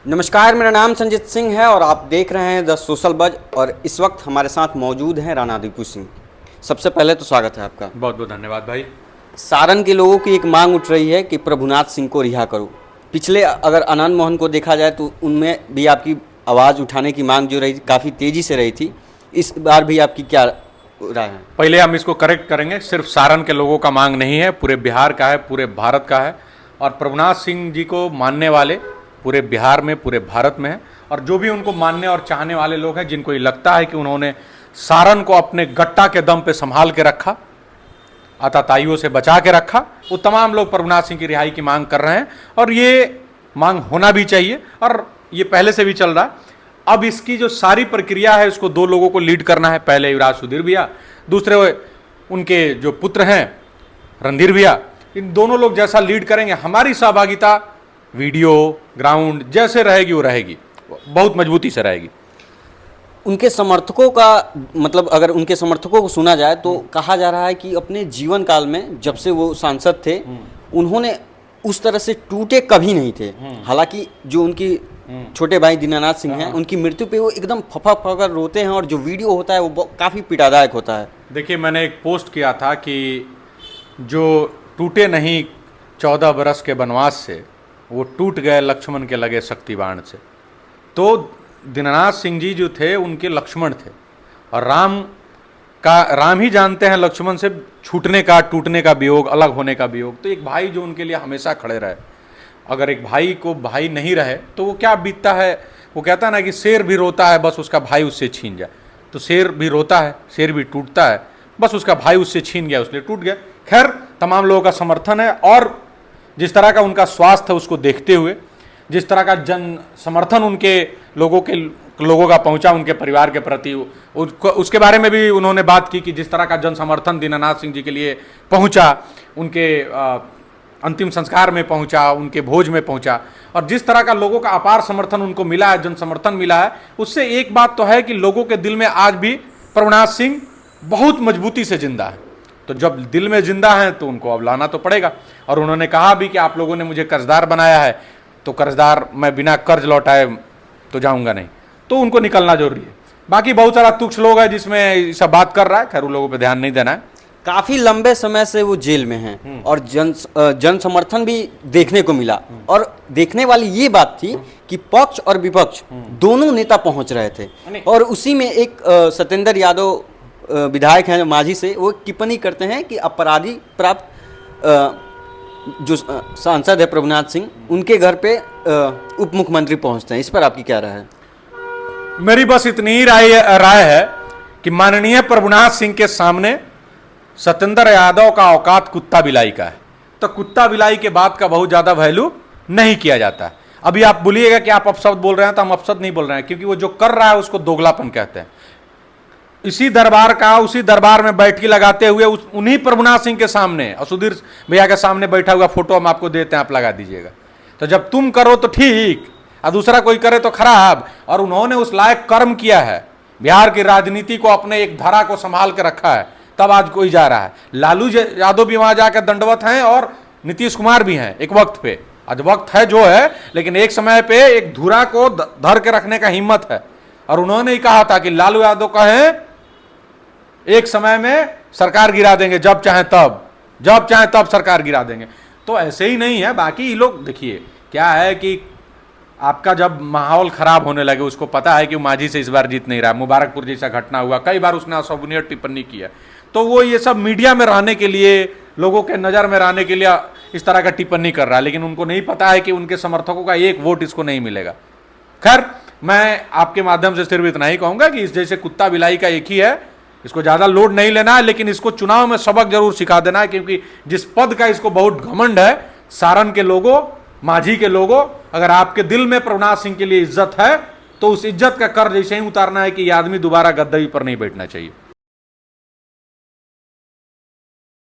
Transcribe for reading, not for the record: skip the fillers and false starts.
नमस्कार, मेरा नाम संजीत सिंह है और आप देख रहे हैं द सोशल बज। और इस वक्त हमारे साथ मौजूद हैं राणा दीपू सिंह। सबसे पहले तो स्वागत है आपका। बहुत बहुत धन्यवाद भाई। सारण के लोगों की एक मांग उठ रही है कि प्रभुनाथ सिंह को रिहा करो। पिछले अगर आनंद मोहन को देखा जाए तो उनमें भी आपकी आवाज़ उठाने की मांग जो रही काफ़ी तेज़ी से रही थी। इस बार भी आपकी क्या राय है? पहले हम इसको करेक्ट करेंगे, सिर्फ सारण के लोगों का मांग नहीं है, पूरे बिहार का है, पूरे भारत का है। और प्रभुनाथ सिंह जी को मानने वाले पूरे बिहार में, पूरे भारत में है। और जो भी उनको मानने और चाहने वाले लोग हैं, जिनको ये लगता है कि उन्होंने सारण को अपने गट्टा के दम पे संभाल के रखा, आताताइयों से बचा के रखा, वो तमाम लोग प्रभुनाथ सिंह की रिहाई की मांग कर रहे हैं। और ये मांग होना भी चाहिए और ये पहले से भी चल रहा है। अब इसकी जो सारी प्रक्रिया है, उसको दो लोगों को लीड करना है। पहले युवराज सुधीर भैया, दूसरे उनके जो पुत्र हैं रणधीर भैया। इन दोनों लोग जैसा लीड करेंगे, हमारी सहभागिता वीडियो ग्राउंड जैसे रहेगी वो रहेगी, बहुत मजबूती से रहेगी। उनके समर्थकों का मतलब, अगर उनके समर्थकों को सुना जाए तो कहा जा रहा है कि अपने जीवन काल में जब से वो सांसद थे, उन्होंने उस तरह से टूटे कभी नहीं थे। हालांकि जो उनकी छोटे भाई दीनानाथ सिंह हैं, उनकी मृत्यु पे वो एकदम फफा फकर रोते हैं और जो वीडियो होता है वो काफ़ी पीड़ादायक होता है। देखिए, मैंने एक पोस्ट किया था कि जो टूटे नहीं 14 बरस के वनवास से, वो टूट गए लक्ष्मण के लगे शक्ति बाण से। तो दीनानाथ सिंह जी जो थे, उनके लक्ष्मण थे और राम ही जानते हैं लक्ष्मण से छूटने का, टूटने का वियोग, अलग होने का वियोग। तो एक भाई जो उनके लिए हमेशा खड़े रहे, अगर एक भाई को भाई नहीं रहे तो वो क्या बीतता है। वो कहता है ना कि शेर भी रोता है बस उसका भाई उससे छीन जाए। तो शेर भी रोता है, शेर भी टूटता है, बस उसका भाई उससे छीन गया, उसलिए टूट गया। खैर, तमाम लोगों का समर्थन है और जिस तरह का उनका स्वास्थ्य है उसको देखते हुए, जिस तरह का जन समर्थन उनके लोगों का पहुंचा उनके परिवार के प्रति, उसके बारे में भी उन्होंने बात की कि जिस तरह का जन समर्थन दीनानाथ सिंह जी के लिए पहुंचा, उनके अंतिम संस्कार में पहुंचा, उनके भोज में पहुंचा, और जिस तरह का लोगों का अपार समर्थन उनको मिला है, जन समर्थन मिला है, उससे एक बात तो है कि लोगों के दिल में आज भी प्रभुनाथ सिंह बहुत मजबूती से जिंदा है। तो जब दिल में जिंदा है तो उनको अब लाना तो पड़ेगा। और उन्होंने कहा भी कि आप लोगों ने मुझे कर्जदार बनाया है, तो कर्जदार मैं बिना कर्ज लौटाए तो जाऊंगा नहीं। तो उनको निकलना जरूरी है। बाकी बहुत सारा तुच्छ लोग हैं जिसमें सब बात कर रहा है, खैर उन लोगों पे ध्यान नहीं देना है। काफ़ी लंबे समय से वो जेल में हैं और जन समर्थन भी देखने को मिला। और देखने वाली ये बात थी कि पक्ष और विपक्ष दोनों नेता पहुंच रहे थे। और उसी में एक सत्येंद्र यादव विधायक हैं मांझी से, वो टिप्पणी करते हैं कि अपराधी प्राप्त जो सांसद है प्रभुनाथ सिंह, उनके घर पे उप मुख्यमंत्री पहुंचते हैं। इस पर आपकी क्या राय है? मेरी बस इतनी ही राय है कि माननीय प्रभुनाथ सिंह के सामने सत्येंद्र यादव का औकात कुत्ता बिलाई का है। तो कुत्ता बिलाई के बाद का बहुत ज्यादा वैल्यू नहीं किया जाता है। अभी आप बोलिएगा कि आप अपशब्द बोल रहे हैं, तो हम अपशब्द नहीं बोल रहे हैं, क्योंकि वो जो कर रहा है उसको दोगलापन कहते हैं। उसी दरबार में बैठकी लगाते हुए उन्हीं प्रभुनाथ सिंह के सामने, सुधीर भैया के सामने बैठा हुआ फोटो हम आपको देते हैं, आप लगा दीजिएगा। तो जब तुम करो तो ठीक और दूसरा कोई करे तो खराब। और उन्होंने उस लायक कर्म किया है, बिहार की राजनीति को अपने एक धारा को संभाल के रखा है, तब आज कोई जा रहा है। लालू यादव भी वहां जाकर दंडवत हैं और नीतीश कुमार भी हैं एक वक्त पे। आज वक्त है जो है, लेकिन एक समय पे एक धुरा को धर के रखने का हिम्मत है। और उन्होंने ही कहा था कि लालू यादव कहें एक समय में सरकार गिरा देंगे, जब चाहे तब सरकार गिरा देंगे। तो ऐसे ही नहीं है। बाकी ये लोग देखिए क्या है कि आपका जब माहौल खराब होने लगे, उसको पता है कि मांझी से इस बार जीत नहीं रहा, मुबारकपुर जैसा घटना हुआ, कई बार उसने अशोभनीय टिप्पणी की है, तो वो ये सब मीडिया में रहने के लिए, लोगों के नज़र में रहने के लिए इस तरह का टिप्पणी कर रहा है। लेकिन उनको नहीं पता है कि उनके समर्थकों का एक वोट इसको नहीं मिलेगा। खैर, मैं आपके माध्यम से सिर्फ इतना ही कहूँगा कि इस जैसे कुत्ता बिलाई का एक ही है, इसको ज़्यादा लोड नहीं लेना है, लेकिन इसको चुनाव में सबक जरूर सिखा देना है, क्योंकि जिस पद का इसको बहुत घमंड है, सारण के लोगों, मांझी के लोगों, अगर आपके दिल में प्रभुनाथ सिंह के लिए इज्जत है तो उस इज्जत का कर्ज ऐसे ही उतारना है कि ये आदमी दोबारा गद्दी पर नहीं बैठना चाहिए।